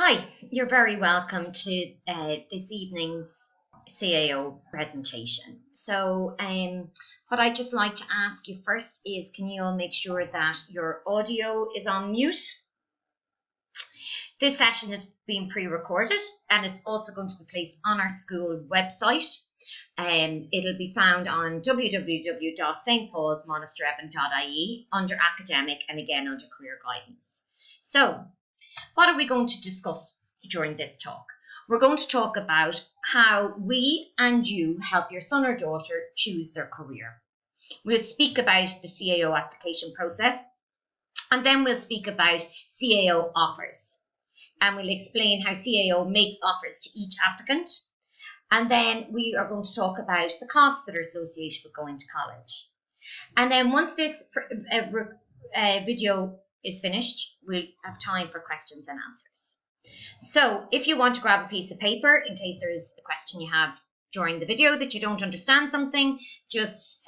Hi, you're very welcome to this evening's CAO presentation. What I'd just like to ask you first is, can you all make sure that your audio is on mute? This session is being pre-recorded and it's also going to be placed on our school website. It'll be found on www.stpaulsmonasterevin.ie under academic and again under career guidance. So, what are we going to discuss during this talk? We're going to talk about how we and you help your son or daughter choose their career. We'll speak about the CAO application process, and then we'll speak about CAO offers. And we'll explain how CAO makes offers to each applicant. And then we are going to talk about the costs that are associated with going to college. And then once this video is finished, we'll have time for questions and answers. So if you want to grab a piece of paper in case there is a question you have during the video that you don't understand something, just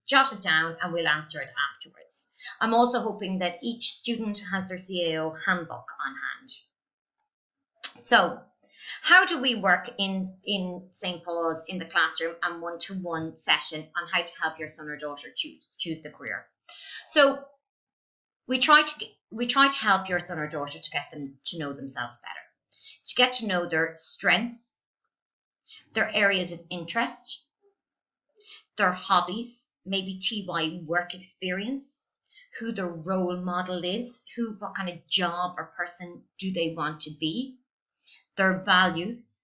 jot it down and we'll answer it afterwards. I'm also hoping that each student has their CAO handbook on hand. So how do we work in St. Paul's in the classroom and one-to-one session on how to help your son or daughter choose the career? So we try to help your son or daughter to get them to know themselves better, to get to know their strengths, their areas of interest, their hobbies, maybe TY work experience, who their role model is, what kind of job or person do they want to be, their values,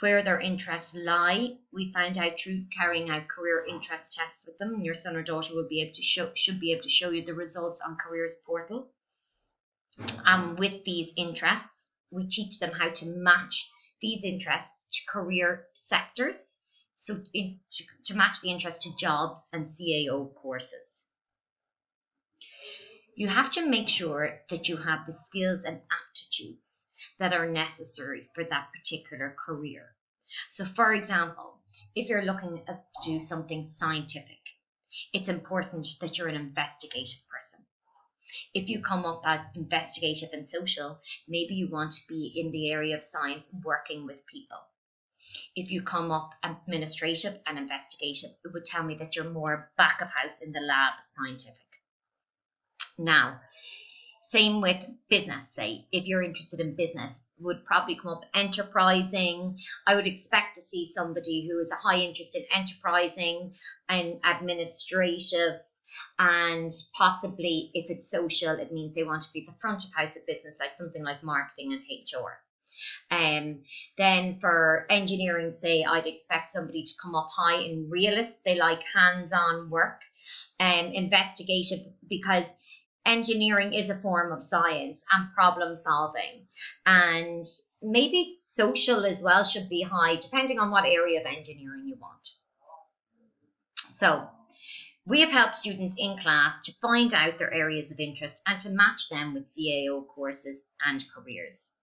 where their interests lie. We find out through carrying out career interest tests with them, and your son or daughter should be able to show you the results on Careers Portal. With these interests, we teach them how to match these interests to career sectors, so to match the interest to jobs and CAO courses. You have to make sure that you have the skills and aptitudes that are necessary for that particular career. So for example, if you're looking to do something scientific, it's important that you're an investigative person. If you come up as investigative and social, maybe you want to be in the area of science working with people. If you come up administrative and investigative, it would tell me that you're more back of house in the lab scientific. Now, same with business, say, if you're interested in business, would probably come up enterprising. I would expect to see somebody who is a high interest in enterprising and administrative, and possibly if it's social, it means they want to be the front of house of business, like something like marketing and HR. Then for engineering, say, I'd expect somebody to come up high in realist. They like hands-on work, investigative, because engineering is a form of science and problem solving, and maybe social as well should be high, depending on what area of engineering you want. So we have helped students in class to find out their areas of interest and to match them with CAO courses and careers.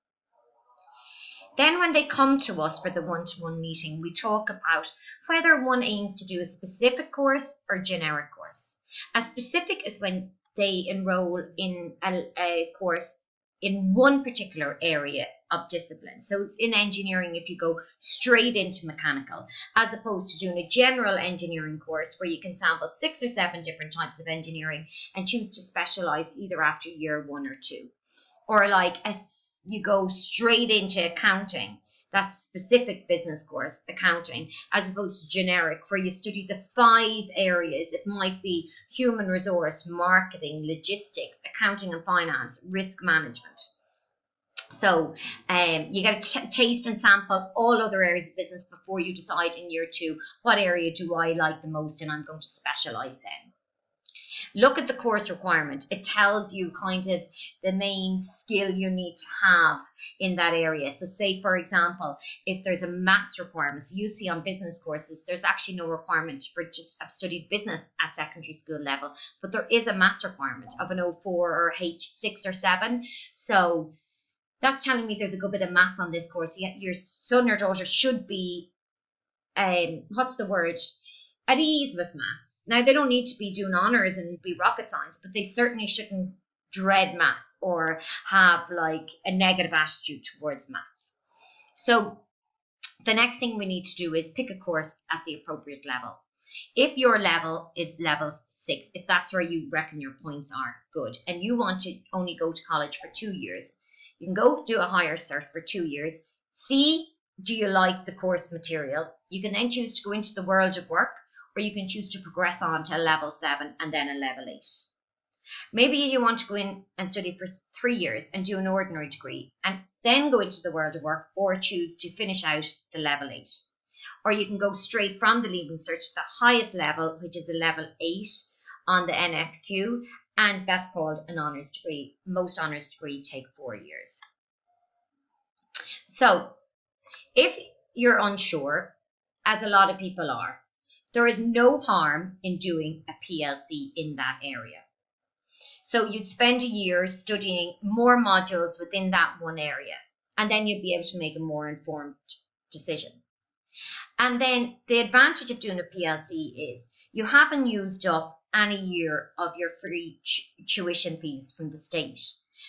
Then when they come to us for the one-to-one meeting, we talk about whether one aims to do a specific course or generic course. A specific is when they enroll in a course in one particular area of discipline. So in engineering, if you go straight into mechanical, as opposed to doing a general engineering course where you can sample 6 or 7 different types of engineering and choose to specialize either after year 1 or 2. Or like you go straight into accounting, that's specific business course, accounting, as opposed to generic, where you study the 5 areas. It might be human resource, marketing, logistics, accounting and finance, risk management. So you get to taste and sample all other areas of business before you decide in year 2, what area do I like the most and I'm going to specialize then. Look at the course requirement. It tells you kind of the main skill you need to have in that area. So say, for example, if there's a maths requirement, so you see on business courses, there's actually no requirement for just have studied business at secondary school level, but there is a maths requirement of an 04 or H6 or 7. So that's telling me there's a good bit of maths on this course. Your son or daughter should be, at ease with maths. Now, they don't need to be doing honours and be rocket science, but they certainly shouldn't dread maths or have like a negative attitude towards maths. So the next thing we need to do is pick a course at the appropriate level. If your level is level 6, if that's where you reckon your points are good, and you want to only go to college for 2 years, you can go do a higher cert for 2 years. See, do you like the course material? You can then choose to go into the world of work, or you can choose to progress on to a level 7 and then a level 8. Maybe you want to go in and study for 3 years and do an ordinary degree and then go into the world of work, or choose to finish out the level 8. Or you can go straight from the Leaving Cert to the highest level, which is a level 8 on the NFQ, and that's called an honours degree. Most honours degrees take 4 years. So if you're unsure, as a lot of people are, there is no harm in doing a PLC in that area. So you'd spend a year studying more modules within that one area, and then you'd be able to make a more informed decision. And then the advantage of doing a PLC is you haven't used up any year of your free tuition fees from the state.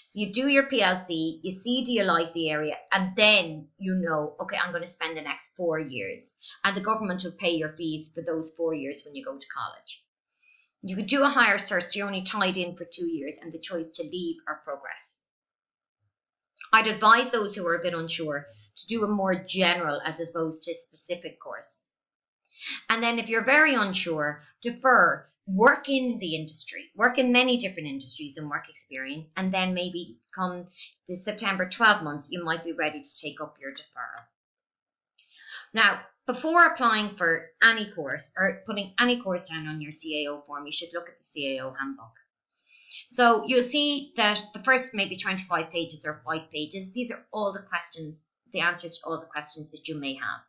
So you do your PLC, you see, do you like the area, and then you know, okay, I'm going to spend the next 4 years, and the government will pay your fees for those 4 years when you go to college. You could do a higher cert, so you're only tied in for 2 years, and the choice to leave or progress. I'd advise those who are a bit unsure to do a more general as opposed to specific course. And then if you're very unsure, defer, work in the industry, work in many different industries and work experience, and then maybe come the September 12 months, you might be ready to take up your deferral. Now, before applying for any course or putting any course down on your CAO form, you should look at the CAO handbook. So you'll see that the first maybe 25 pages are white pages. These are all the questions, the answers to all the questions that you may have.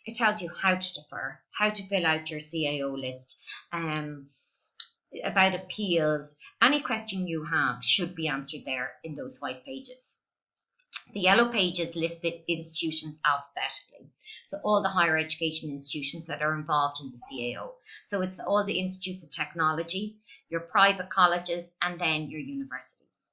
It tells you how to defer, how to fill out your CAO list, about appeals. Any question you have should be answered there in those white pages. The yellow pages list the institutions alphabetically. So all the higher education institutions that are involved in the CAO. So it's all the institutes of technology, your private colleges, and then your universities.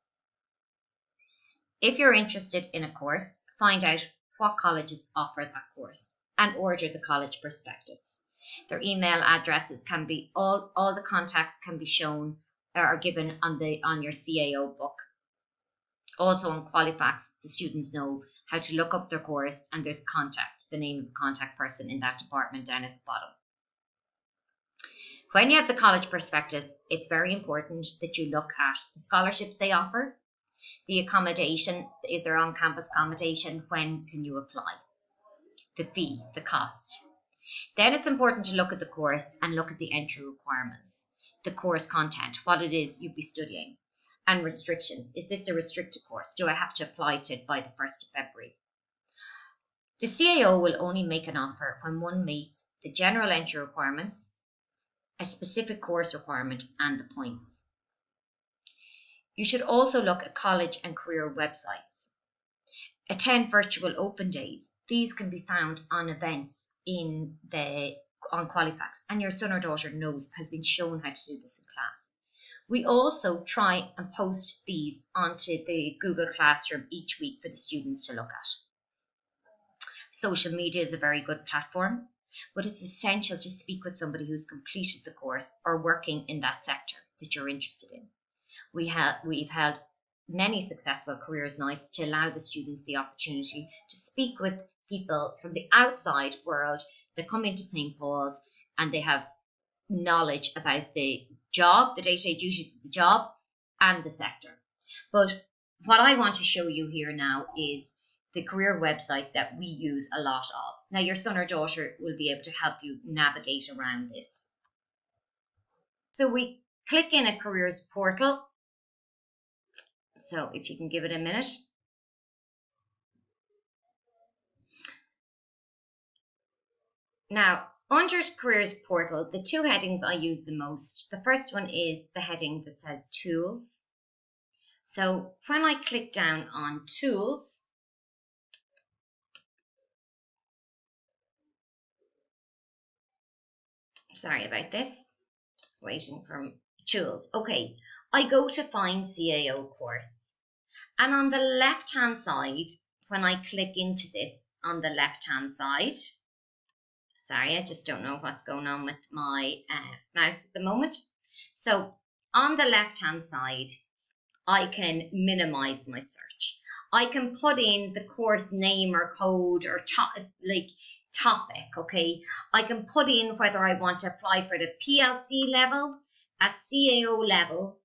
If you're interested in a course, find out what colleges offer that course and order the college prospectus. Their email addresses can be, all the contacts can be shown or given on your CAO book. Also on Qualifax, the students know how to look up their course, and there's contact, the name of the contact person in that department down at the bottom. When you have the college prospectus, it's very important that you look at the scholarships they offer, the accommodation, is there on-campus accommodation, when can you apply, the fee, the cost. Then it's important to look at the course and look at the entry requirements, the course content, what it is you'll be studying, and restrictions. Is this a restricted course? Do I have to apply to it by the 1st of February? The CAO will only make an offer when one meets the general entry requirements, a specific course requirement, and the points. You should also look at college and career websites. Attend virtual open days. These can be found on events on Qualifax, and your son or daughter has been shown how to do this in class. We also try and post these onto the Google Classroom each week for the students to look at. Social media is a very good platform, but it's essential to speak with somebody who's completed the course or working in that sector that you're interested in. We've held many successful careers nights to allow the students the opportunity to speak with people from the outside world that come into St. Paul's, and they have knowledge about the job, the day-to-day duties of the job, and the sector. But what I want to show you here now is the career website that we use a lot of. Now, your son or daughter will be able to help you navigate around this. So we click in a careers portal. So if you can give it a minute. Now, under Careers Portal, the two headings I use the most. The first one is the heading that says Tools. So when I click down on Tools, sorry about this, just waiting for tools. Okay, I go to find CAO course. And on the left-hand side, when I click into this on the left-hand side, sorry, I just don't know what's going on with my mouse at the moment. So on the left-hand side, I can minimize my search. I can put in the course name or code or topic, okay? I can put in whether I want to apply for the PLC level, at CAO level,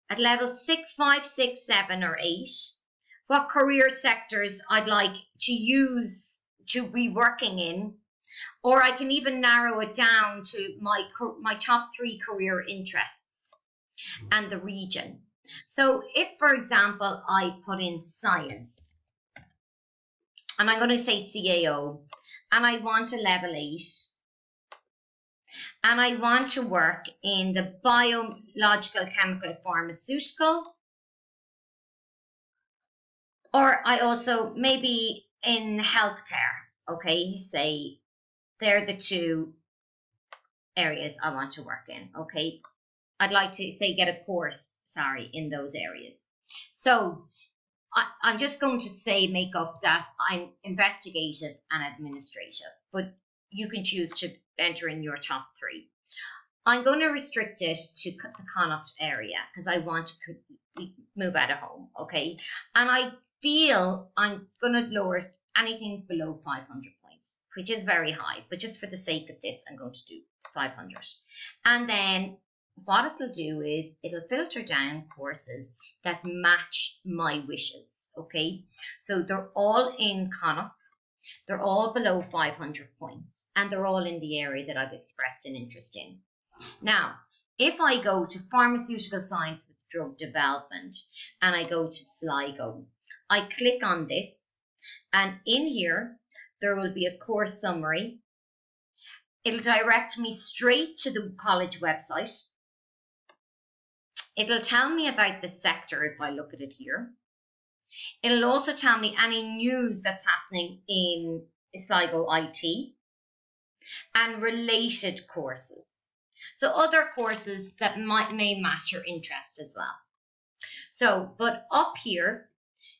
at level 6, 5, 6, 7 or 8, what career sectors I'd like to use to be working in, or I can even narrow it down to my top 3 career interests and the region. So if, for example, I put in science, and I'm going to say CAO, and I want a level 8, and I want to work in the biological, chemical, pharmaceutical, or I also maybe in healthcare, okay, say they're the 2 areas I want to work in, okay. I'd like to say get a course, in those areas. So I'm just going to say make up that I'm investigative and administrative, but you can choose to enter in your top 3. I'm going to restrict it to the Connacht area because I want to move out of home, okay? And I feel I'm going to lower anything below 500 points, which is very high, but just for the sake of this, I'm going to do 500. And then what it'll do is it'll filter down courses that match my wishes, okay? So they're all in Connacht, they're all below 500 points, and they're all in the area that I've expressed an interest in. Now, if I go to pharmaceutical science with drug development and I go to Sligo, I click on this, and in here there will be a course summary. It'll direct me straight to the college website. It'll tell me about the sector if I look at it here. It'll also tell me any news that's happening in Sligo IT and related courses. So other courses that may match your interest as well. So, but up here,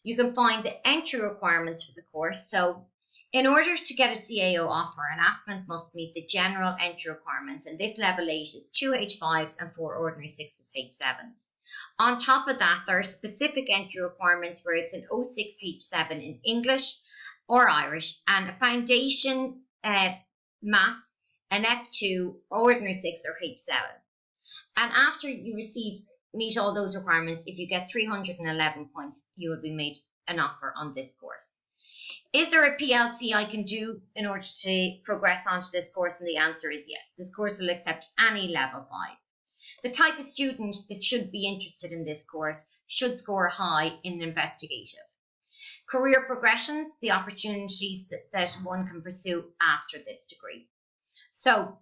you can find the entry requirements for the course. So in order to get a CAO offer, an applicant must meet the general entry requirements, and this level 8 is 2 H5s and 4 ordinary 6s H7s. On top of that, there are specific entry requirements where it's an 06 H7 in English or Irish, and a foundation maths, an F2, ordinary 6 or H7. And after you meet all those requirements, if you get 311 points, you will be made an offer on this course. Is there a PLC I can do in order to progress onto this course? And the answer is yes. This course will accept any level 5. The type of student that should be interested in this course should score high in investigative. Career progressions, the opportunities that one can pursue after this degree. So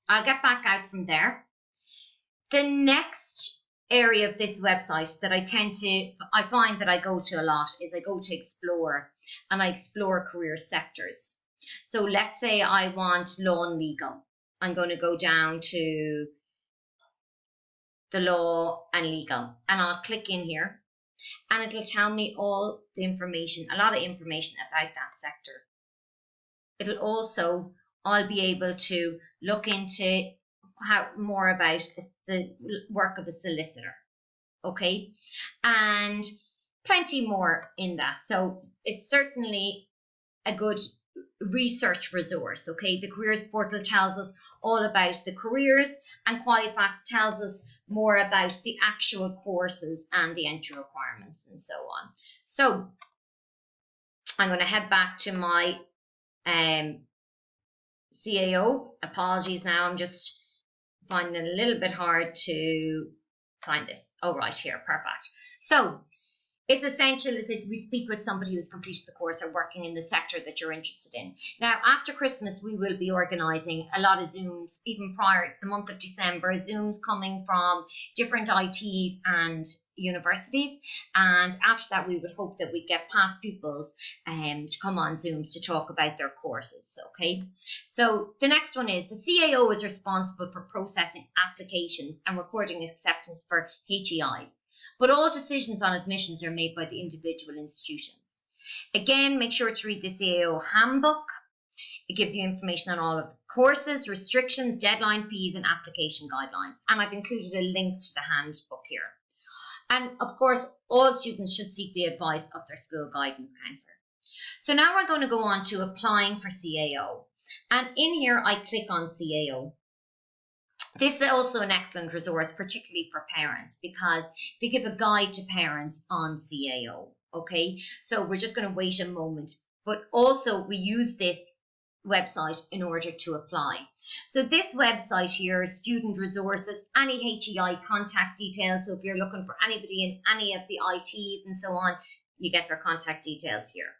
I'll get back out from there. The next area of this website that I find that I go to a lot is I go to explore, and I explore career sectors. So let's say I want law and legal. I'm going to go down to the law and legal, and I'll click in here, and it'll tell me all the information, a lot of information about that sector. It'll also, I'll be able to look into more about the work of a solicitor, okay, and plenty more in that. So it's certainly a good research resource, okay. The careers portal tells us all about the careers, and Qualifax tells us more about the actual courses and the entry requirements and so on. So I'm going to head back to my CAO. Apologies, now I'm just finding it a little bit hard to find this. Oh, right here, perfect. So it's essential that we speak with somebody who's completed the course or working in the sector that you're interested in. Now, after Christmas, we will be organising a lot of Zooms, even prior to the month of December, Zooms coming from different ITs and universities. And after that, we would hope that we get past pupils to come on Zooms to talk about their courses, okay? So the next one is the CAO is responsible for processing applications and recording acceptance for HEIs. But all decisions on admissions are made by the individual institutions. Again, make sure to read the CAO handbook. It gives you information on all of the courses, restrictions, deadline fees, and application guidelines. And I've included a link to the handbook here. And of course, all students should seek the advice of their school guidance counsellor. So now we're going to go on to applying for CAO. And in here, I click on CAO. This is also an excellent resource, particularly for parents, because they give a guide to parents on CAO, okay? So we're just going to wait a moment, but also we use this website in order to apply. So this website here, student resources, any HEI contact details. So if you're looking for anybody in any of the ITs and so on, you get their contact details here.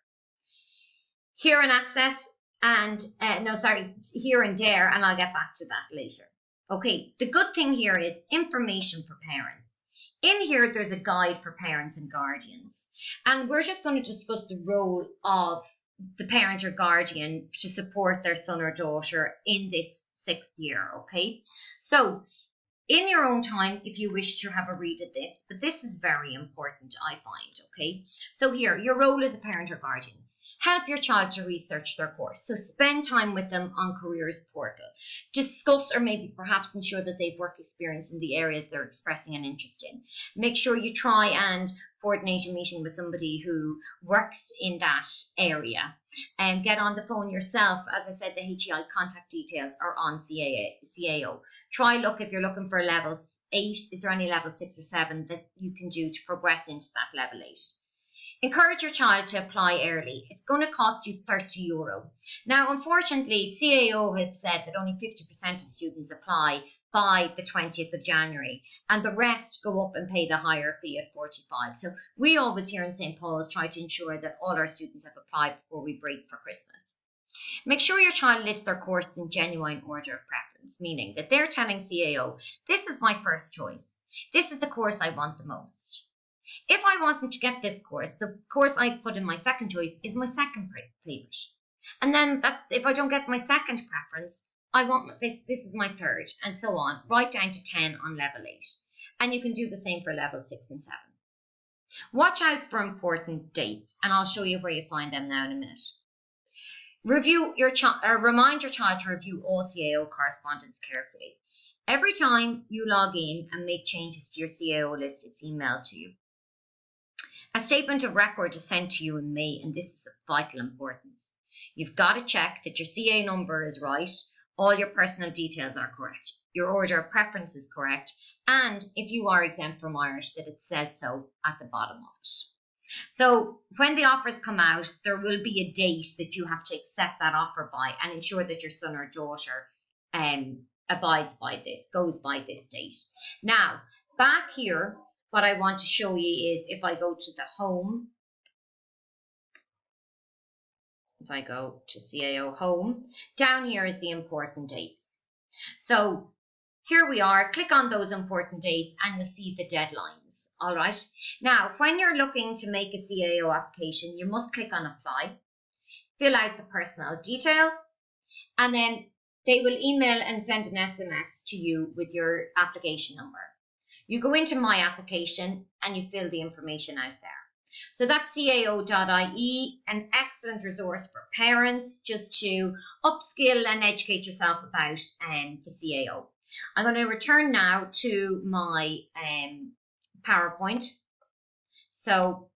Here in access and, here and there, and I'll get back to that later. Okay, the good thing here is information for parents. In here, there's a guide for parents and guardians. And we're just going to discuss the role of the parent or guardian to support their son or daughter in this 6th year, okay? So, in your own time, if you wish to have a read of this, but this is very important, I find, okay? So here, your role as a parent or guardian. Help your child to research their course. So spend time with them on Careers Portal. Discuss or maybe perhaps ensure that they've work experience in the area that they're expressing an interest in. Make sure you try and coordinate a meeting with somebody who works in that area. And get on the phone yourself. As I said, the HEI contact details are on CAO. Try look if you're looking for level 8. Is there any level 6 or 7 that you can do to progress into that level 8? Encourage your child to apply early. It's going to cost you €30. Now, unfortunately, CAO have said that only 50% of students apply by the 20th of January, and the rest go up and pay the higher fee at 45. So we always here in St. Paul's try to ensure that all our students have applied before we break for Christmas. Make sure your child lists their courses in genuine order of preference, meaning that they're telling CAO, this is my first choice. This is the course I want the most. If I wasn't to get this course, the course I put in my second choice is my second favourite. And then if I don't get my second preference, I want this is my third, and so on, right down to 10 on level 8. And you can do the same for level 6 and 7. Watch out for important dates, and I'll show you where you find them now in a minute. Remind your child to review all CAO correspondence carefully. Every time you log in and make changes to your CAO list, it's emailed to you. A statement of record is sent to you in May, and this is of vital importance. You've got to check that your CA number is right, all your personal details are correct, your order of preference is correct, and if you are exempt from Irish, that it says so at the bottom of it. So when the offers come out, there will be a date that you have to accept that offer by and ensure that your son or daughter abides by this, goes by this date. Now, back here, what I want to show you is if I go to the home, if I go to CAO home, down here is the important dates. So here we are, click on those important dates and you'll see the deadlines, all right? Now, when you're looking to make a CAO application, you must click on apply, fill out the personal details, and then they will email and send an SMS to you with your application number. You go into My Application and you fill the information out there. So that's cao.ie, an excellent resource for parents just to upskill and educate yourself about the CAO. I'm going to return now to my PowerPoint. So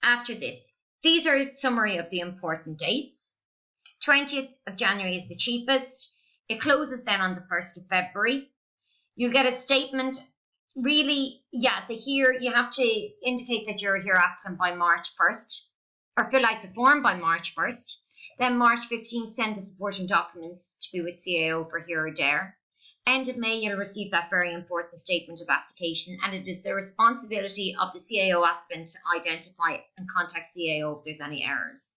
after this, these are a summary of the important dates. 20th of January is the cheapest. It closes then on the 1st of February. You'll get a statement. Really, here you have to indicate that you're here applicant by March 1st, or fill out the form by March 1st. Then March 15th, send the supporting documents to be with CAO for here or there. End of May, you'll receive that very important statement of application, and it is the responsibility of the CAO applicant to identify and contact CAO if there's any errors.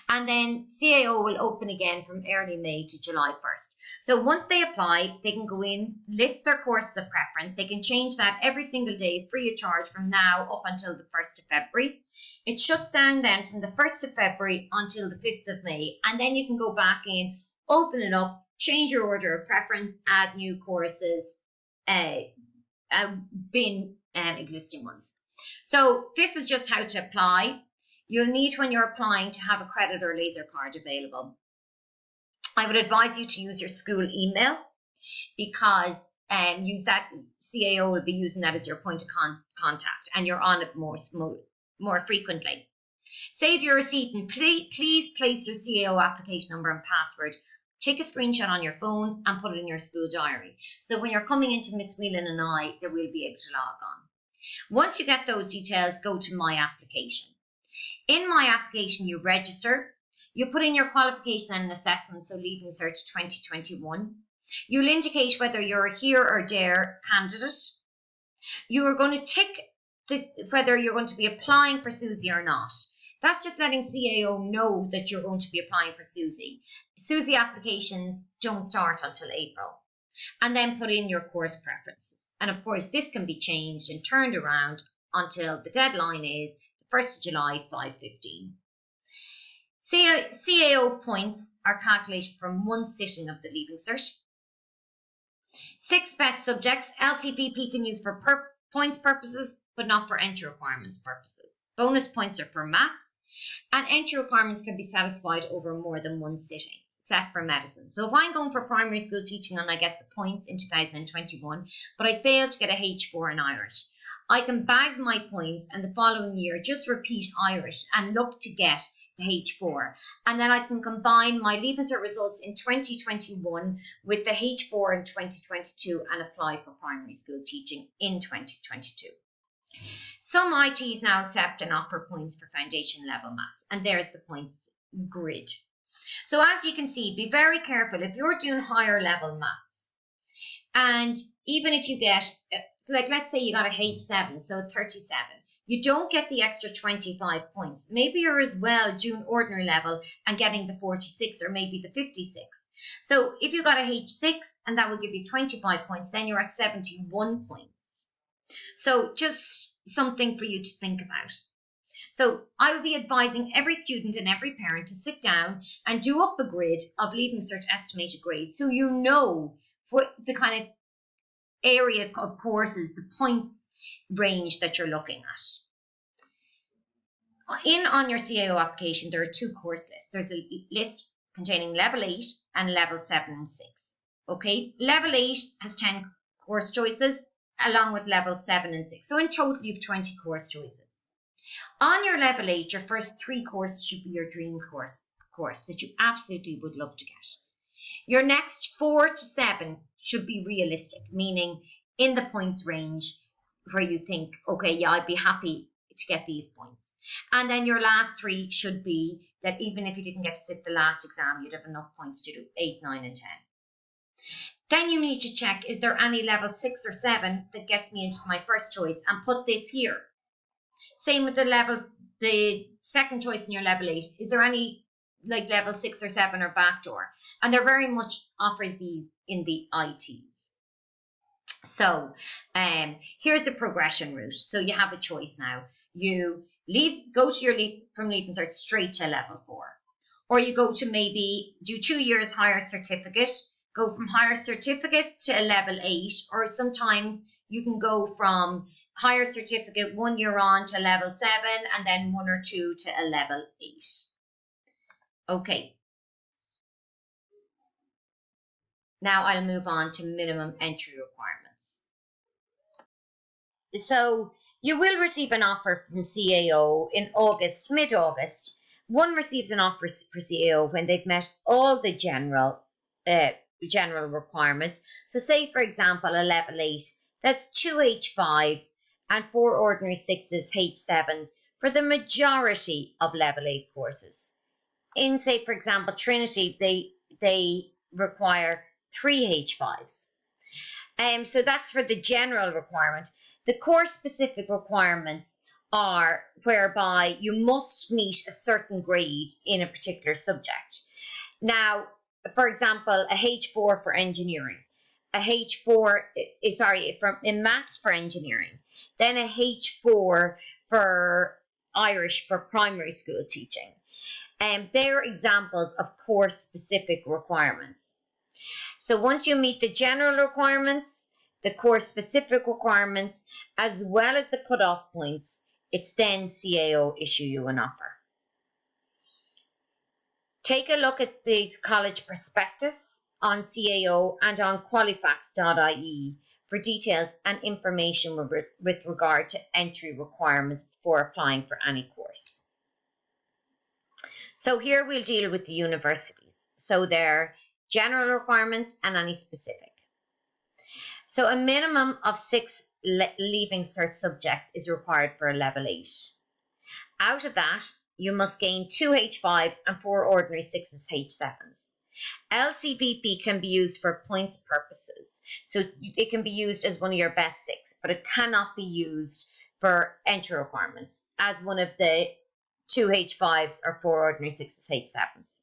And then CAO will open again from early May to July 1st. So once they apply, they can go in, list their courses of preference. They can change that every single day free of charge from now up until the 1st of February. It shuts down then from the 1st of February until the 5th of May. And then you can go back in, open it up, change your order of preference, add new courses, bin existing ones. So this is just how to apply. You'll need, when you're applying, to have a credit or laser card available. I would advise you to use your school email, because use that. CAO will be using that as your point of contact, and you're on it more frequently. Save your receipt, and please place your CAO application number and password. Take a screenshot on your phone and put it in your school diary, so that when you're coming into Miss Whelan and I, that we'll be able to log on. Once you get those details, go to My Application. In My Application, you register. You put in your qualification and assessment, so Leaving Cert 2021. You'll indicate whether you're a here or there candidate. You are going to tick this, whether you're going to be applying for SUSI or not. That's just letting CAO know that you're going to be applying for SUSI. SUSI applications don't start until April. And then put in your course preferences. And of course, this can be changed and turned around until the deadline is the 1st of July, 5:15. CAO points are calculated from one sitting of the Leaving Cert. 6 best subjects LCVP can use for points purposes, but not for entry requirements purposes. Bonus points are for maths, and entry requirements can be satisfied over more than one sitting, except for medicine. So if I'm going for primary school teaching and I get the points in 2021, but I fail to get a H4 in Irish, I can bag my points and the following year just repeat Irish and look to get the H4. And then I can combine my Leaving Cert results in 2021 with the H4 in 2022 and apply for primary school teaching in 2022. Some ITs now accept and offer points for foundation level maths, and there's the points grid. So as you can see, be very careful if you're doing higher level maths, and even if you get, like let's say you got a H7, so 37, you don't get the extra 25 points. Maybe you're as well doing ordinary level and getting the 46 or maybe the 56. So if you got a H6 and that will give you 25 points, then you're at 71 points. So just something for you to think about. So I would be advising every student and every parent to sit down and do up a grid of Leaving Cert estimated grades, so you know what the kind of area of courses, the points range that you're looking at. On your CAO application, there are 2 course lists. There's a list containing level 8 and level 7 and 6. Okay, level 8 has 10 course choices along with level 7 and 6. So in total, you have 20 course choices. On your level 8, your first 3 courses should be your dream course that you absolutely would love to get. Your next 4 to 7 should be realistic, meaning in the points range where you think, okay, yeah, I'd be happy to get these points. And then your last 3 should be that even if you didn't get to sit the last exam, you'd have enough points to do 8, 9, and 10. Then you need to check, is there any level 6 or 7 that gets me into my first choice, and put this here. Same with the second choice in your level 8. Is there any like level 6 or 7 or backdoor? And there very much offers these in the ITs. So here's the progression route. So you have a choice now. You go to your from Leaving Cert straight to level 4. Or you go to maybe do 2 years higher certificate, go from higher certificate to a level 8, or sometimes you can go from higher certificate 1 year on to level 7 and then 1 or 2 to a level 8. Okay. Now I'll move on to minimum entry requirements. So you will receive an offer from CAO in August, mid-August. One receives an offer for CAO when they've met all the general requirements. So say, for example, a level 8, that's 2 H5s and 4 ordinary 6s, H7s for the majority of level 8 courses. In, say, for example, Trinity, they require 3 H5s. So that's for the general requirement. The course-specific requirements are whereby you must meet a certain grade in a particular subject. Now, for example, a H4 for engineering, a H4, in maths for engineering, then a H4 for Irish for primary school teaching. And they're examples of course-specific requirements. So once you meet the general requirements, the course-specific requirements, as well as the cut-off points, it's then CAO issue you an offer. Take a look at the college prospectus on CAO and on qualifax.ie for details and information with regard to entry requirements before applying for any course. So here we'll deal with the universities. So their general requirements and any specific. So a minimum of 6 Leaving Cert subjects is required for a level 8. Out of that, you must gain 2 H5s and 4 ordinary 6s H7s. LCPP can be used for points purposes. So it can be used as one of your best 6, but it cannot be used for entry requirements as one of the 2 H5s or 4 ordinary 6s H7s.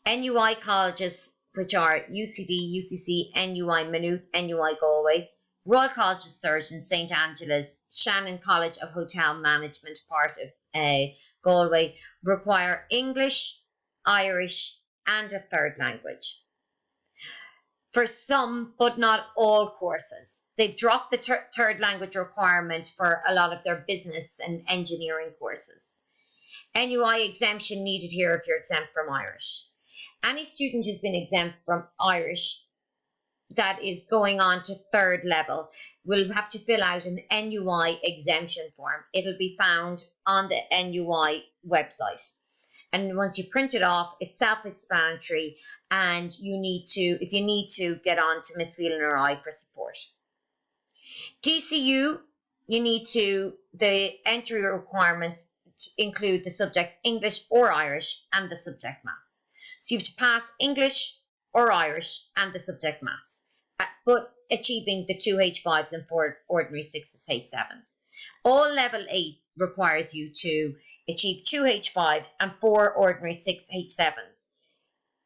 NUI colleges, which are UCD, UCC, NUI Maynooth, NUI Galway, Royal College of Surgeons, St Angela's, Shannon College of Hotel Management, part of Galway, require English, Irish, and a third language. For some, but not all courses. They've dropped the third language requirement for a lot of their business and engineering courses. NUI exemption needed here if you're exempt from Irish. Any student who's been exempt from Irish that is going on to third level will have to fill out an NUI exemption form. It'll be found on the NUI website. And once you print it off, it's self-explanatory, and if you need to, get on to Miss Whelan or I for support. DCU, the entry requirements include the subjects English or Irish and the subject maths. So you have to pass English or Irish and the subject maths, but achieving the 2 H5s and 4 ordinary 6s H7s. All level 8 requires you to achieve 2 H5s and 4 ordinary 6 H7s.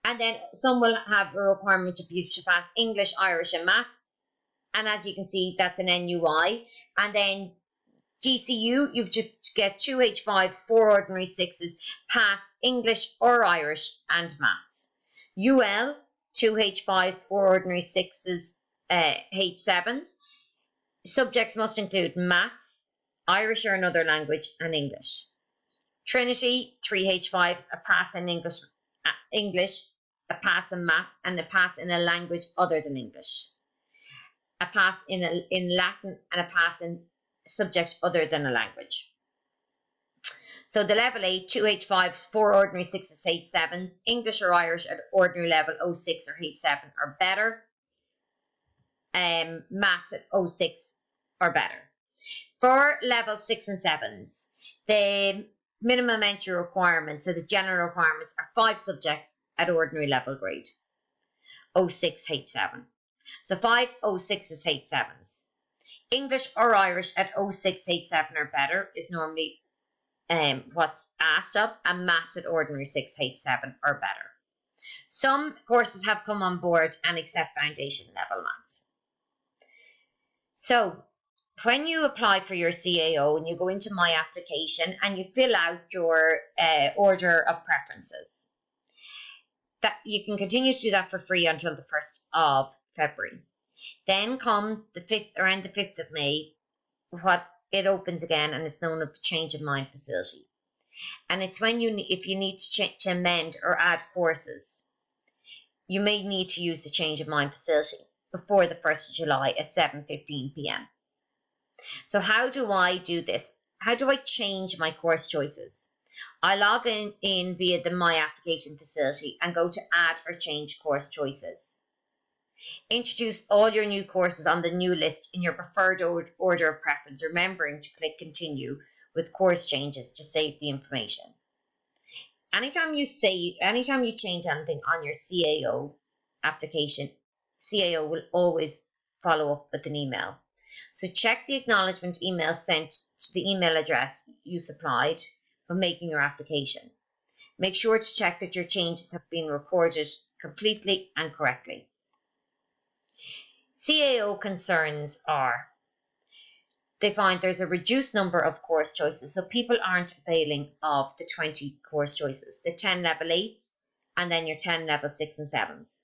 And then some will have a requirement of you to pass English, Irish and maths. And as you can see, that's an NUI. And then GCU, you have to get 2 H5s, 4 ordinary 6s, pass English or Irish and maths. UL, 2 H5s, 4 ordinary 6s, H7s. Subjects must include maths, Irish or another language, and English. Trinity, 3 H5s, a pass in English, a pass in maths, and a pass in a language other than English. A pass in Latin and a pass in subject other than a language. So the level 8, 2 H5s, 4 ordinary 6s H7s, English or Irish at ordinary level 06 or H7 or better. Maths at 06 or better. For level 6 and 7s, the minimum entry requirements, so the general requirements, are 5 subjects at ordinary level grade, 06 H7. So 5 06s H7s. English or Irish at 06 H7 or better is normally what's asked of, and maths at ordinary 6 H7 or better. Some courses have come on board and accept foundation level maths. So when you apply for your CAO and you go into My Application and you fill out your order of preferences, that you can continue to do that for free until the 1st of February. Then come around the 5th of May, it opens again, and it's known as the Change of Mind facility. And it's when if you need to amend or add courses, you may need to use the Change of Mind facility before the 1st of July at 7:15 p.m. So how do I do this? How do I change my course choices? I log in via the My Application facility and go to Add or Change Course Choices. Introduce all your new courses on the new list in your preferred order of preference, remembering to click Continue with course changes to save the information. Anytime you change anything on your CAO application, CAO will always follow up with an email. So check the acknowledgement email sent to the email address you supplied when making your application. Make sure to check that your changes have been recorded completely and correctly. CAO concerns are they find there's a reduced number of course choices, so people aren't availing of the 20 course choices, the 10 level 8s, and then your 10 level 6 and 7s.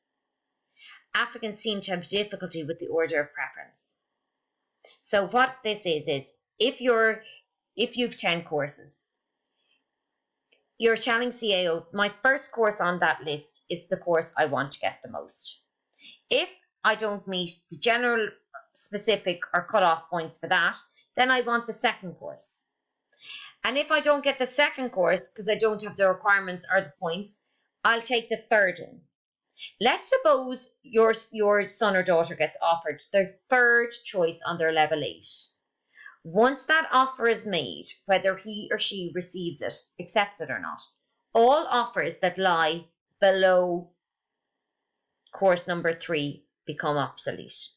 Applicants seem to have difficulty with the order of preference. So what this is if you've 10 courses, you're telling CAO, my first course on that list is the course I want to get the most. If I don't meet the general, specific, or cut-off points for that, then I want the second course. And if I don't get the second course because I don't have the requirements or the points, I'll take the third one. Let's suppose your son or daughter gets offered their third choice on their level 8. Once that offer is made, whether he or she receives it, accepts it or not, all offers that lie below course number 3 become obsolete.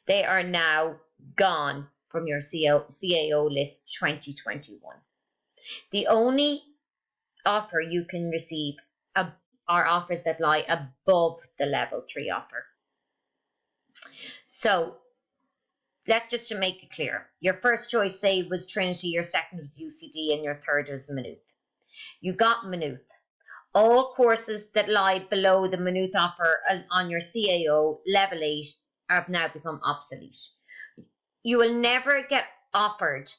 They are now gone from your CAO list 2021. The only offer you can receive are offers that lie above the level 3 offer. So let's just to make it clear. Your first choice, say, was Trinity, your second was UCD, and your third was Maynooth. You got Maynooth. All courses that lie below the Maynooth offer on your CAO level 8 have now become obsolete. You will never get offered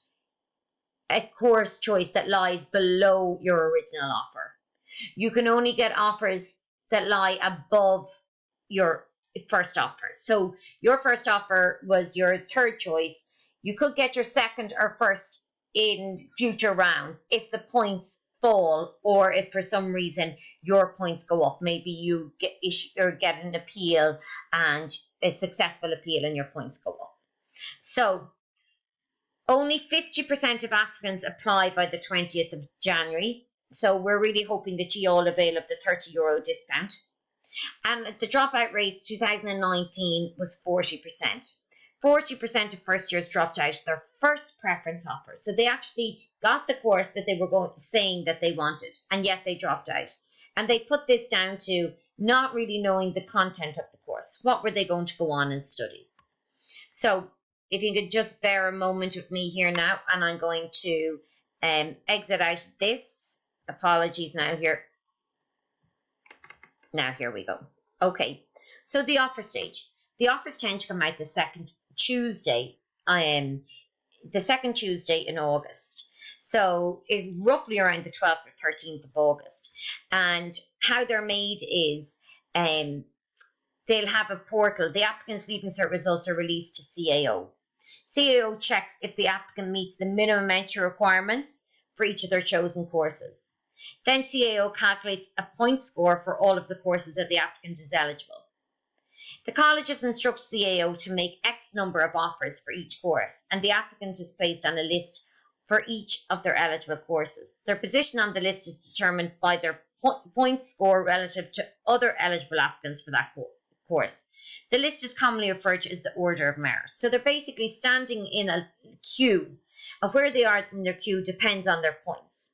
a course choice that lies below your original offer. You can only get offers that lie above your first offer. So your first offer was your third choice. You could get your second or first in future rounds if the points fall, or if for some reason your points go up. Maybe you get an appeal, and a successful appeal, and your points go up. So only 50% of applicants apply by the 20th of January. So we're really hoping that you all avail of the €30 discount. And the dropout rate 2019 was 40%. 40% of first years dropped out their first preference offer. So they actually got the course that they were saying that they wanted, and yet they dropped out. And they put this down to not really knowing the content of the course. What were they going to go on and study? So if you could just bear a moment with me here now, and I'm going to exit out this. Apologies now here. Now here we go. Okay, so the offer stage. The offers tend to come out the second Tuesday in August. So it's roughly around the 12th or 13th of August. And how they're made is they'll have a portal. The applicant's Leaving Cert results are released to CAO. CAO checks if the applicant meets the minimum entry requirements for each of their chosen courses. Then CAO calculates a point score for all of the courses that the applicant is eligible. The colleges instruct CAO to make X number of offers for each course, and the applicant is placed on a list for each of their eligible courses. Their position on the list is determined by their point score relative to other eligible applicants for that course. The list is commonly referred to as the order of merit. So they're basically standing in a queue, and where they are in their queue depends on their points.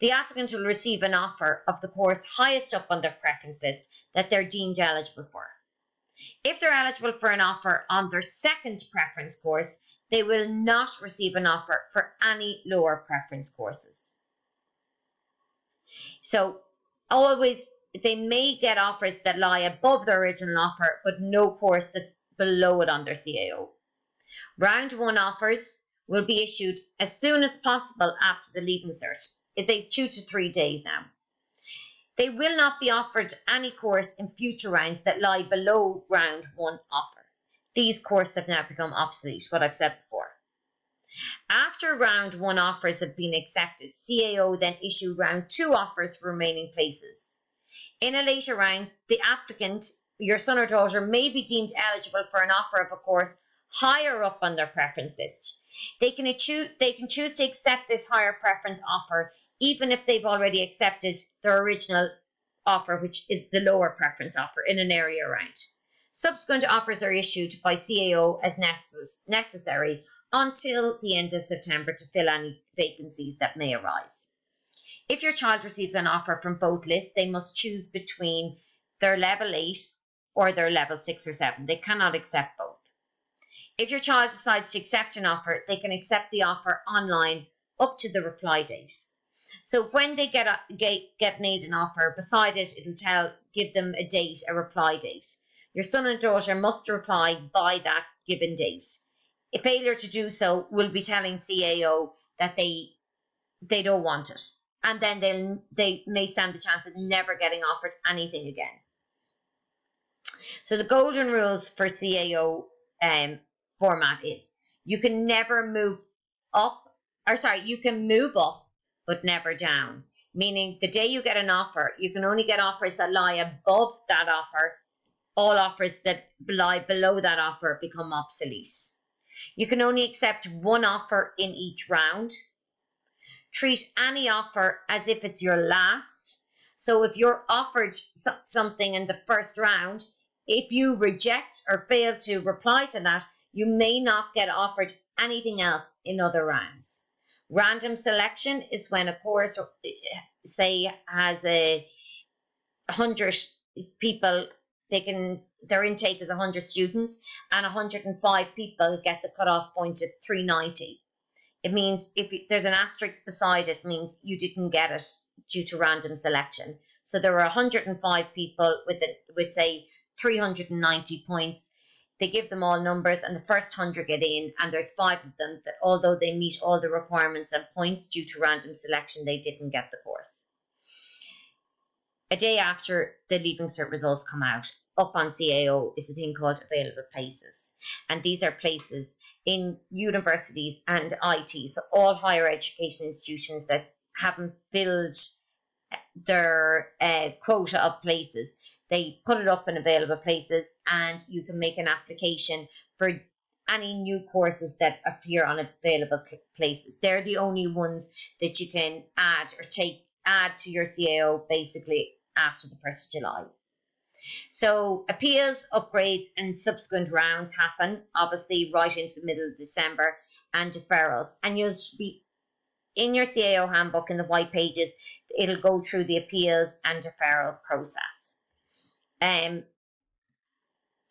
The applicant will receive an offer of the course highest up on their preference list that they're deemed eligible for. If they're eligible for an offer on their second preference course, they will not receive an offer for any lower preference courses. So always, they may get offers that lie above their original offer, but no course that's below it on their CAO. Round 1 offers will be issued as soon as possible after the Leaving Cert. It takes 2 to 3 days now. They will not be offered any course in future rounds that lie below round 1 offer. These courses have now become obsolete, what I've said before. After round 1 offers have been accepted, CAO then issue round 2 offers for remaining places. In a later round, the applicant, your son or daughter, may be deemed eligible for an offer of a course higher up on their preference list. They can choose to accept this higher preference offer even if they've already accepted their original offer, which is the lower preference offer, in an area round. Subsequent offers are issued by CAO as necessary until the end of September to fill any vacancies that may arise. If your child receives an offer from both lists, they must choose between their level 8 or their level 6 or 7. They cannot accept both. If your child decides to accept an offer, they can accept the offer online up to the reply date. So when they get made an offer, beside it, it'll give them a date, a reply date. Your son and daughter must reply by that given date. A failure to do so will be telling CAO that they don't want it, and then they may stand the chance of never getting offered anything again. So the golden rules for CAO format is you can never move you can move up but never down. Meaning the day you get an offer, you can only get offers that lie above that offer. All offers that lie below that offer become obsolete. You can only accept one offer in each round. Treat any offer as if it's your last. So if you're offered something in the first round, if you reject or fail to reply to that, you may not get offered anything else in other rounds. Random selection is when a course, say, has 100 people, their intake is 100 students, and 105 people get the cutoff point at 390. It means if there's an asterisk beside it, means you didn't get it due to random selection. So there were 105 people with say 390 points. They give them all numbers, and the first 100 get in, and there's 5 of them that, although they meet all the requirements and points due to random selection, they didn't get the course. A day after the Leaving Cert results come out, up on CAO is a thing called available places. And these are places in universities and IT, so all higher education institutions that haven't filled their quota of places. They put it up in available places, and you can make an application for any new courses that appear on available places. They're the only ones that you can add to your CAO basically after the 1st of July. So appeals, upgrades and subsequent rounds happen obviously right into the middle of December, and deferrals. And you'll be in your CAO handbook in the white pages, it'll go through the appeals and deferral process.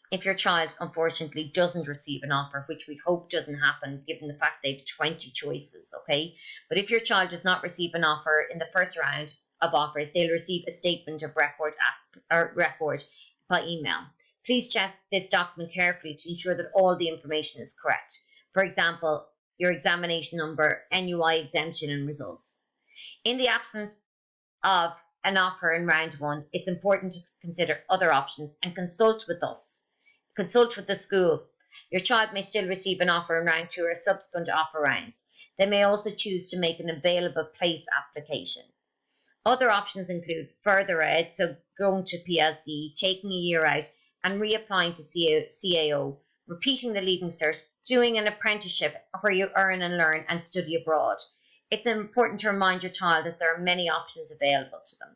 If your child unfortunately doesn't receive an offer, which we hope doesn't happen given the fact they've 20 choices, okay? But if your child does not receive an offer in the first round of offers, they'll receive a statement of record by email. Please check this document carefully to ensure that all the information is correct. For example, your examination number, NUI exemption and results. In the absence of an offer in round 1, it's important to consider other options and consult with us. Consult with the school. Your child may still receive an offer in round 2 or subsequent offer rounds. They may also choose to make an available place application. Other options include further ed, so going to PLC, taking a year out and reapplying to CAO, repeating the Leaving Cert, doing an apprenticeship where you earn and learn and study abroad. It's important to remind your child that there are many options available to them.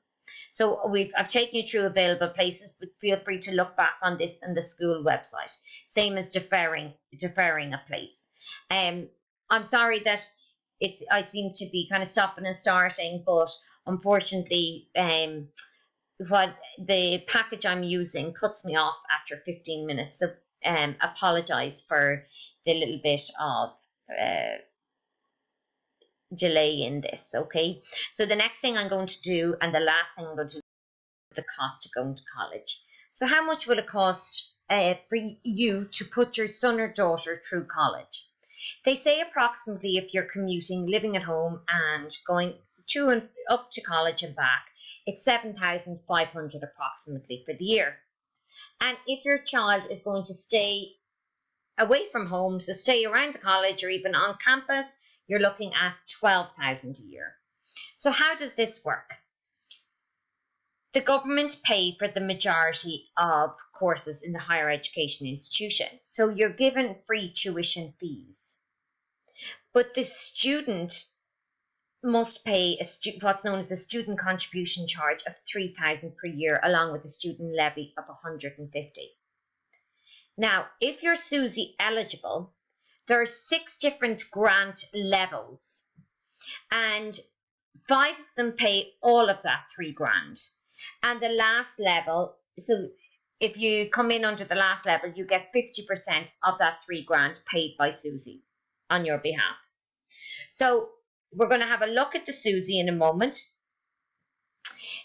So I've taken you through available places, but feel free to look back on this on the school website. Same as deferring a place. I'm sorry that I seem to be kind of stopping and starting, but unfortunately, what the package I'm using cuts me off after 15 minutes. So apologise for the little bit of delay in this, okay? So the next thing I'm going to do, and the last thing I'm going to do, is the cost of going to college. So how much will it cost for you to put your son or daughter through college? They say approximately, if you're commuting, living at home and going to and up to college and back, it's $7,500 approximately for the year. And if your child is going to stay away from home, so stay around the college or even on campus, you're looking at $12,000 a year. So how does this work? The government pay for the majority of courses in the higher education institution. So you're given free tuition fees. But the student must pay what's known as a student contribution charge of $3,000 per year, along with a student levy of $150. Now, if you're SUSI eligible, there are 6 different grant levels, and 5 of them pay all of that £3,000. And the last level, so if you come in under the last level, you get 50% of that £3,000 paid by SUSI on your behalf. So we're going to have a look at the SUSI in a moment.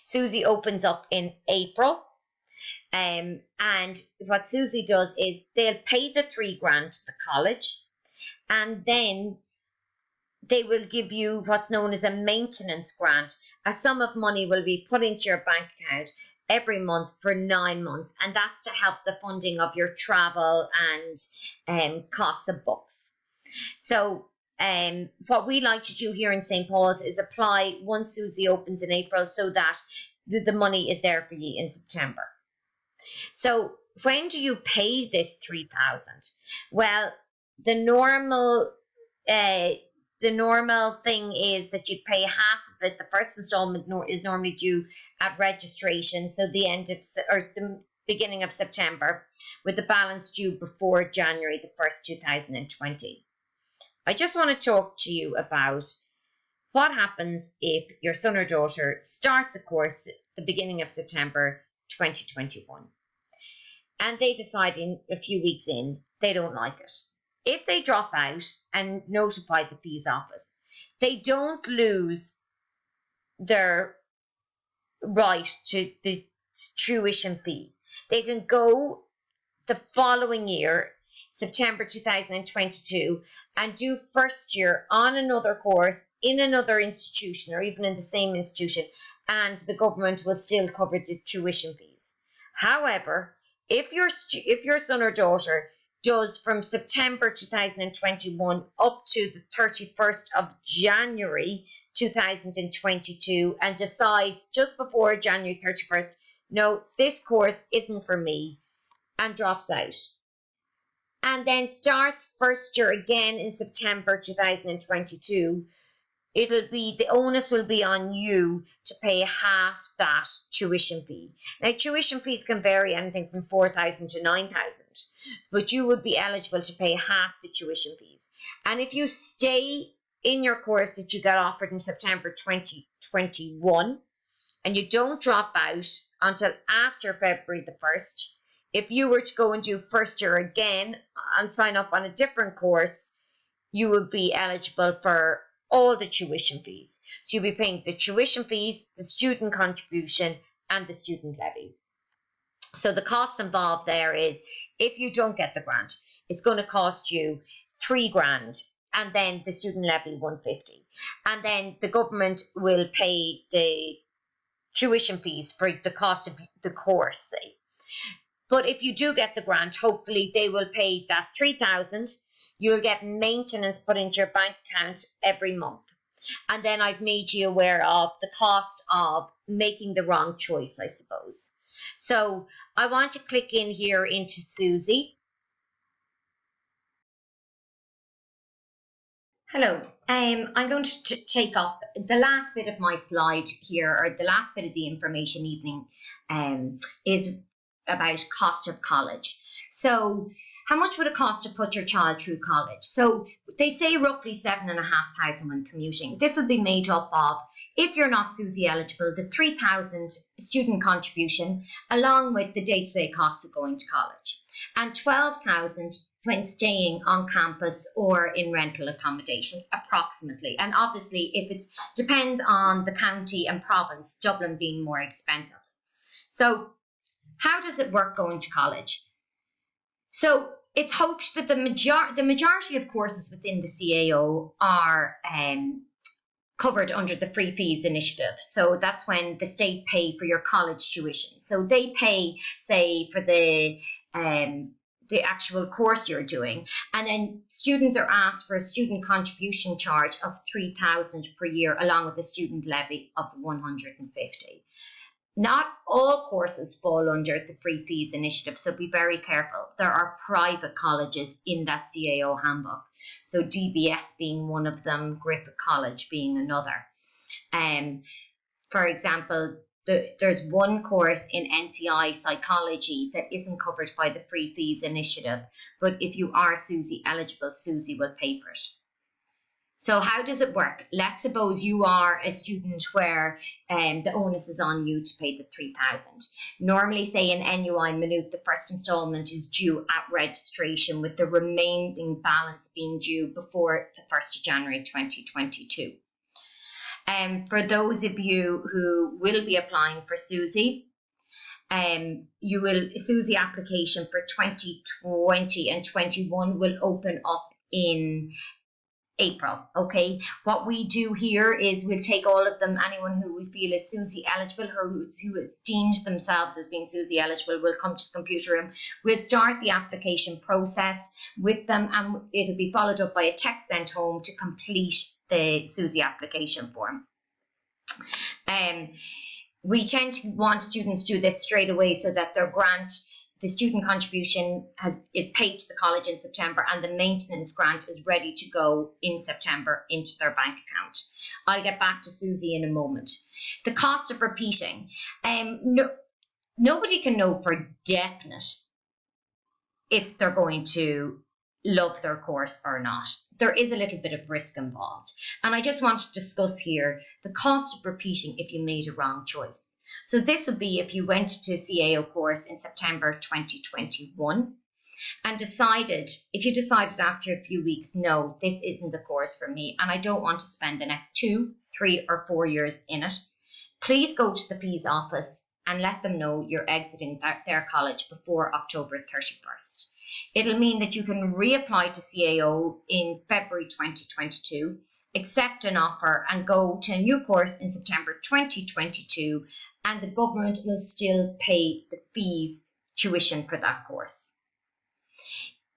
SUSI opens up in April. And what SUSI does is they'll pay the £3,000 to the college, and then they will give you what's known as a maintenance grant. A sum of money will be put into your bank account every month for 9 months, and that's to help the funding of your travel and cost of books. So what we like to do here in St. Paul's is apply once SUSI opens in April, so that the money is there for you in September. So when do you pay this 3,000? Well, the normal thing is that you'd pay half of it. The first installment is normally due at registration, so the beginning of September, with the balance due before January the 1st, 2020. I just want to talk to you about what happens if your son or daughter starts a course at the beginning of September 2021, and they decide in a few weeks in they don't like it. If they drop out and notify the fees office, they don't lose their right to the tuition fee. They can go the following year, September 2022, and do first year on another course in another institution, or even in the same institution, and the government will still cover the tuition fees. However, if your son or daughter does from September 2021 up to the 31st of January 2022 and decides just before January 31st, no, this course isn't for me, and drops out, and then starts first year again in September 2022, the onus will be on you to pay half that tuition fee. Now, tuition fees can vary anything from 4,000 to 9,000, but you would be eligible to pay half the tuition fees. And if you stay in your course that you got offered in September 2021, and you don't drop out until after February the 1st, if you were to go and do first year again and sign up on a different course, you would be eligible for all the tuition fees. So you'll be paying the tuition fees, the student contribution, and the student levy. So the costs involved there is, if you don't get the grant, it's going to cost you £3,000, and then the student levy 150, and then the government will pay the tuition fees for the cost of the course, say. But if you do get the grant, hopefully they will pay that 3,000. You'll get maintenance put into your bank account every month. And then I've made you aware of the cost of making the wrong choice, I suppose. So I want to click in here into SUSI. Hello. I'm going to take up the last bit of my slide here, or the last bit of the information evening is about cost of college. So how much would it cost to put your child through college? So they say roughly 7,500 when commuting. This will be made up of, if you're not SUSI eligible, the 3,000 student contribution, along with the day-to-day costs of going to college, and 12,000 when staying on campus or in rental accommodation, approximately. And obviously, depends on the county and province, Dublin being more expensive. So how does it work going to college? So it's hoped that the majority of courses within the CAO are covered under the Free Fees Initiative. So that's when the state pay for your college tuition. So they pay, say, for the actual course you're doing, and then students are asked for a student contribution charge of 3,000 per year, along with a student levy of 150. Not all courses fall under the Free Fees Initiative, so be very careful. There are private colleges in that CAO handbook, so DBS being one of them, Griffith College being another. For example, there's one course in NCI psychology that isn't covered by the free fees initiative, but if you are SUSI eligible, SUSI will pay for it. So how does it work? Let's suppose you are a student where the onus is on you to pay the 3,000. Normally, say in NUI Minute, the first instalment is due at registration, with the remaining balance being due before the 1st of January 2022. For those of you who will be applying for SUSI, SUSI application for 2020 and 21 will open up in April. Okay, what we do here is we'll take all of them, anyone who we feel is SUSI eligible or who has deemed themselves as being SUSI eligible will come to the computer room. We'll start the application process with them, and it'll be followed up by a text sent home to complete the SUSI application form. We tend to want students to do this straight away so that their grant, the student contribution is paid to the college in September, and the maintenance grant is ready to go in September into their bank account. I'll get back to SUSI in a moment. The cost of repeating. Nobody can know for definite if they're going to love their course or not. There is a little bit of risk involved. And I just want to discuss here the cost of repeating if you made a wrong choice. So this would be if you went to a CAO course in September 2021 and if you decided after a few weeks, no, this isn't the course for me and I don't want to spend the next 2, 3 or 4 years in it, please go to the fees office and let them know you're exiting their college before October 31st. It'll mean that you can reapply to CAO in February 2022, accept an offer and go to a new course in September 2022, and the government will still pay the fees, tuition for that course.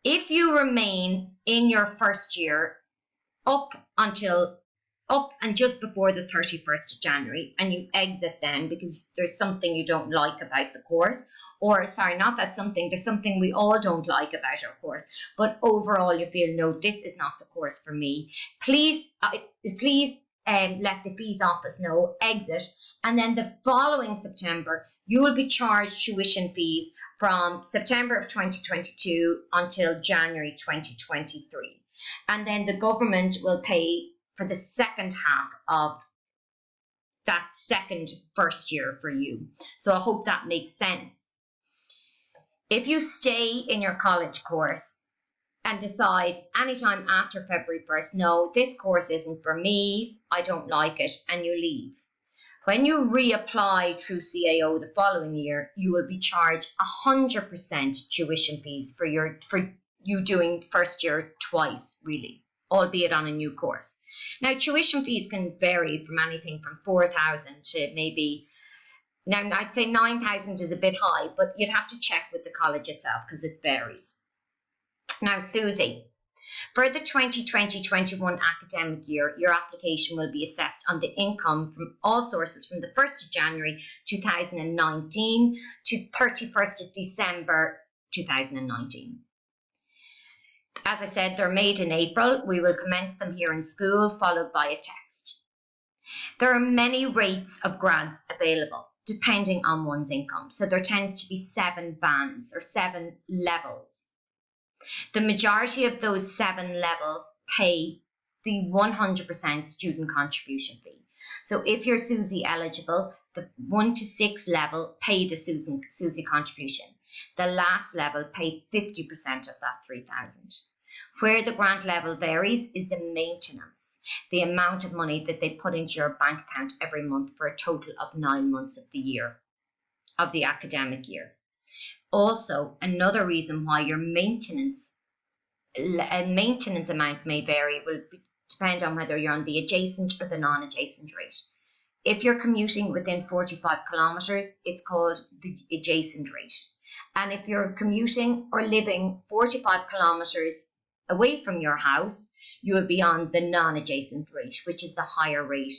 If you remain in your first year up and just before the 31st of January and you exit then because there's something you don't like about the course, or sorry, not that something, there's something we all don't like about our course, but overall you feel, no, this is not the course for me, please let the fees office know, exit, and then the following September you will be charged tuition fees from September of 2022 until January 2023, and then the government will pay for the second half of that first year for you. So I hope that makes sense. If you stay in your college course and decide anytime after February 1st, no, this course isn't for me, I don't like it, and you leave, when you reapply through CAO the following year, you will be charged 100% tuition fees for you doing first year twice, really, albeit on a new course. Now, tuition fees can vary from anything from 4,000 to maybe, now I'd say 9,000 is a bit high, but you'd have to check with the college itself because it varies. Now, SUSI, for the 2020-21 academic year, your application will be assessed on the income from all sources from the 1st of January 2019 to 31st of December 2019. As I said, they're made in April. We will commence them here in school, followed by a text. There are many rates of grants available, depending on one's income. So there tends to be 7 bands or 7 levels. The majority of those 7 levels pay the 100% student contribution fee. So if you're SUSI eligible, the 1 to 6 level pay the SUSI contribution. The last level pay 50% of that 3,000. Where the grant level varies is the maintenance, the amount of money that they put into your bank account every month for a total of 9 months of the year, of the academic year. Also, another reason why your maintenance amount may vary will depend on whether you're on the adjacent or the non-adjacent rate. If you're commuting within 45 kilometres, it's called the adjacent rate. And if you're commuting or living 45 kilometres away from your house, you will be on the non-adjacent rate, which is the higher rate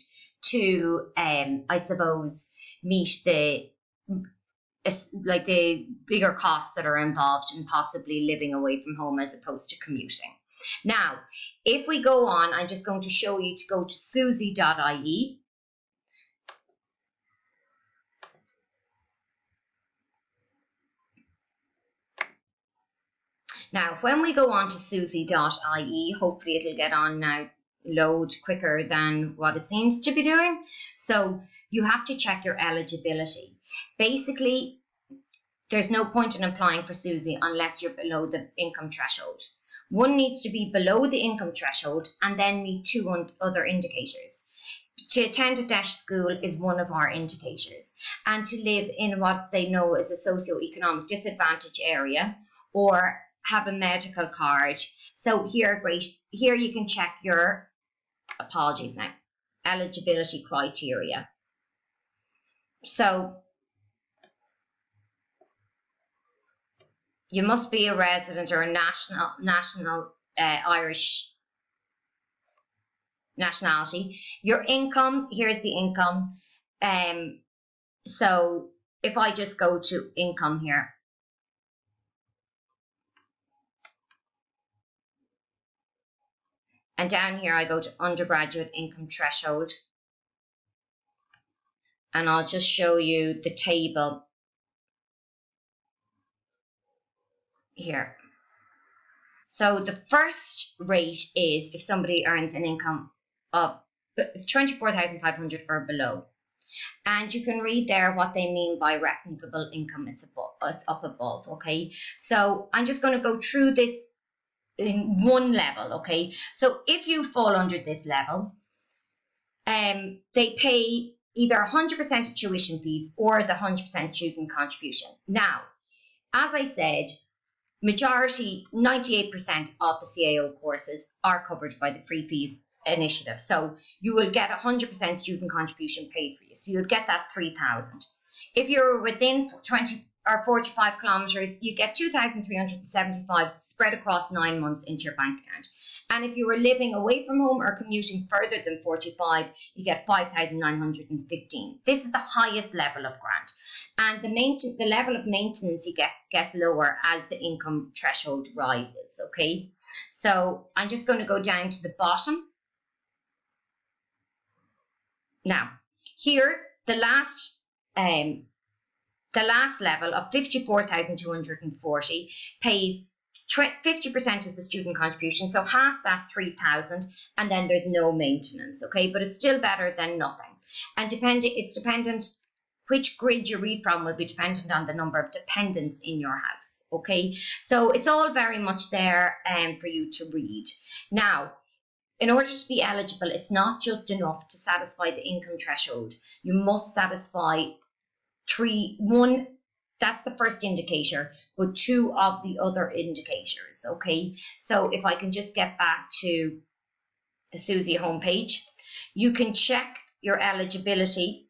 to, I suppose, meet the bigger costs that are involved in possibly living away from home as opposed to commuting. Now, if we go on, I'm just going to show you to go to susi.ie. Now, when we go on to susie.ie, hopefully it'll get on now, load quicker than what it seems to be doing. So you have to check your eligibility. Basically, there's no point in applying for Susie unless you're below the income threshold. One needs to be below the income threshold and then meet two other indicators. To attend a DESH school is one of our indicators, and to live in what they know is a socio-economic disadvantage area or have a medical card. So here you can check your, apologies now, eligibility criteria. So you must be a resident or a national Irish nationality. Your income, here's the income. So if I just go to income here, and down here I go to undergraduate income threshold, and I'll just show you the table here. So the first rate is if somebody earns an income of 24,500 or below. And you can read there what they mean by reputable income. It's up above, okay? So I'm just going to go through this in one level, okay? So if you fall under this level, they pay either 100% of tuition fees or the 100% student contribution. Now, as I said, majority, 98% of the CAO courses are covered by the free fees initiative. So you will get 100% student contribution paid for you. So you'll get that 3,000. If you're within 20 or 45 kilometres, you get 2,375 spread across 9 months into your bank account. And if you were living away from home or commuting further than 45, you get 5,915. This is the highest level of grant. And the level of maintenance you gets lower as the income threshold rises, okay? So I'm just going to go down to the bottom. Now, here, the last level of 54,240 pays 50% of the student contribution, so half that 3,000, and then there's no maintenance, okay? But it's still better than nothing. And it's dependent, which grid you read from will be dependent on the number of dependents in your house, okay? So it's all very much there for you to read. Now, in order to be eligible, it's not just enough to satisfy the income threshold. You must satisfy one, that's the first indicator, but two of the other indicators, okay? So if I can just get back to the Susie homepage, you can check your eligibility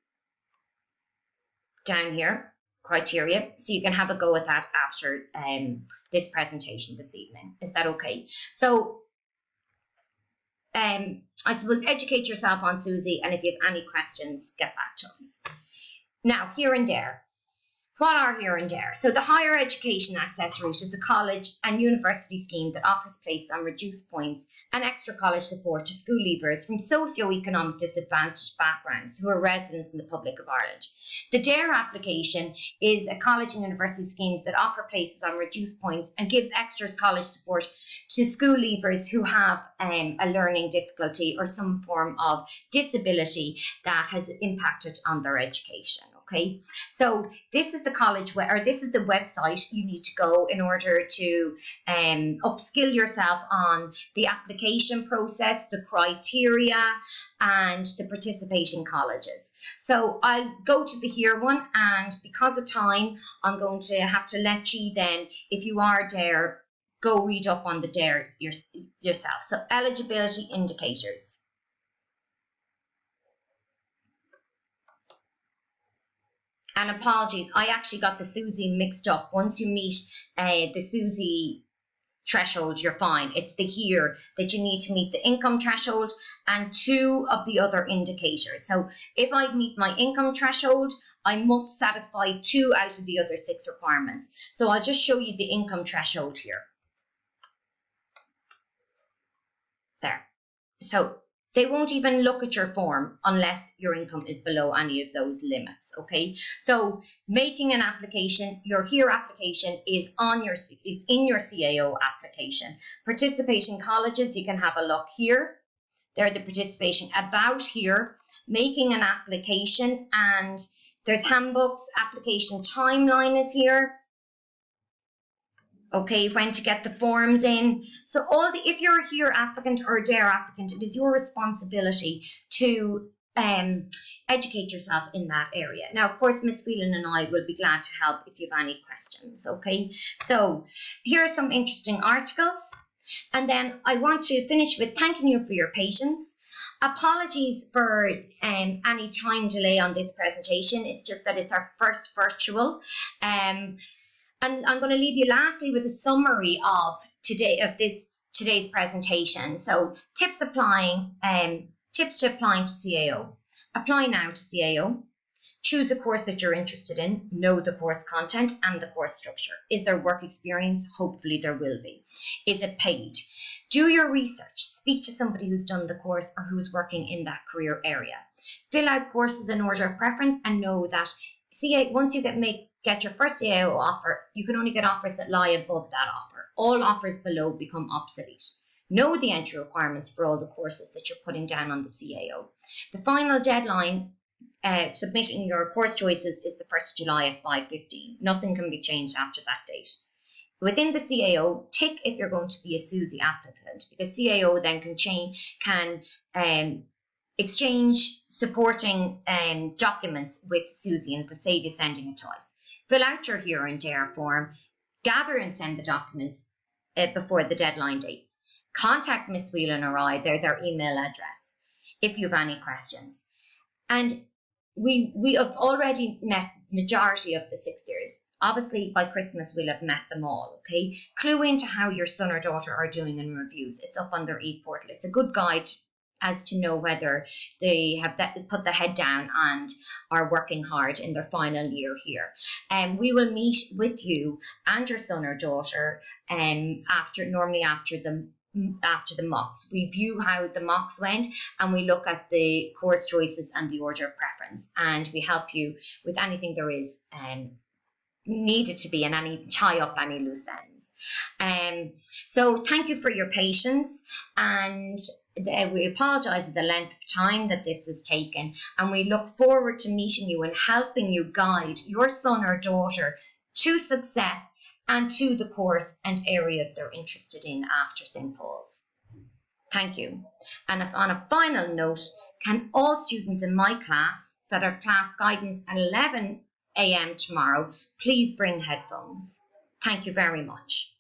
down here, criteria, so you can have a go at that after this presentation this evening. Is that okay? So I suppose educate yourself on Susie, and if you have any questions, get back to us. Now, here and there. What are here and there? So the Higher Education Access Route is a college and university scheme that offers places on reduced points and extra college support to school leavers from socio-economic disadvantaged backgrounds who are residents in the Republic of Ireland. The DARE application is a college and university schemes that offer places on reduced points and gives extra college support to school leavers who have a learning difficulty or some form of disability that has impacted on their education. Okay, so this is the college this is the website you need to go in order to upskill yourself on the application process, the criteria, and the participating colleges. So I'll go to the here one, and because of time, I'm going to have to let you then, if you are there, go read up on the DARE yourself. So eligibility indicators. And apologies, I actually got the Susie mixed up. Once you meet the Susie threshold, you're fine. It's the here that you need to meet the income threshold and two of the other indicators. So if I meet my income threshold, I must satisfy 2 out of the other 6 requirements. So I'll just show you the income threshold here. There. So They won't even look at your form unless your income is below any of those limits, okay? So making an application, your HERE application is it's in your CAO application. Participation colleges, you can have a look here. They're the participation about HERE, making an application, and there's handbooks, application timeline is here. Okay, when to get the forms in. So if you're a HERE applicant or a DARE applicant, it is your responsibility to educate yourself in that area. Now, of course, Miss Whelan and I will be glad to help if you have any questions, okay? So here are some interesting articles. And then I want to finish with thanking you for your patience. Apologies for any time delay on this presentation. It's just that it's our first virtual. And I'm going to leave you lastly with a summary of today's presentation. So tips to applying to CAO. Apply now to CAO. Choose a course that you're interested in. Know the course content and the course structure. Is there work experience? Hopefully there will be. Is it paid? Do your research. Speak to somebody who's done the course or who's working in that career area. Fill out courses in order of preference and know that once you get your first CAO offer, you can only get offers that lie above that offer. All offers below become obsolete. Know the entry requirements for all the courses that you're putting down on the CAO. The final deadline submitting your course choices is the 1st of July at 5:15. Nothing can be changed after that date. Within the CAO, tick if you're going to be a SUSI applicant, because CAO then can exchange supporting documents with SUSI, and it'll save you sending it twice. Fill out your HERE and DARE form, gather and send the documents before the deadline dates. Contact Miss Whelan or I, there's our email address, if you have any questions. And we have already met majority of the 6th years. Obviously, by Christmas, we'll have met them all, okay? Clue into how your son or daughter are doing in reviews. It's up on their e-portal. It's a good guide as to know whether they have put the head down and are working hard in their final year here. And we will meet with you and your son or daughter after the mocks. We view how the mocks went and we look at the course choices and the order of preference, and we help you with anything there is needed to be and tie up any loose ends. So thank you for your patience, and we apologise for the length of time that this has taken, and we look forward to meeting you and helping you guide your son or daughter to success and to the course and area that they're interested in after St. Paul's. Thank you. And on a final note, can all students in my class that are class guidance at 11 a.m. tomorrow please bring headphones? Thank you very much.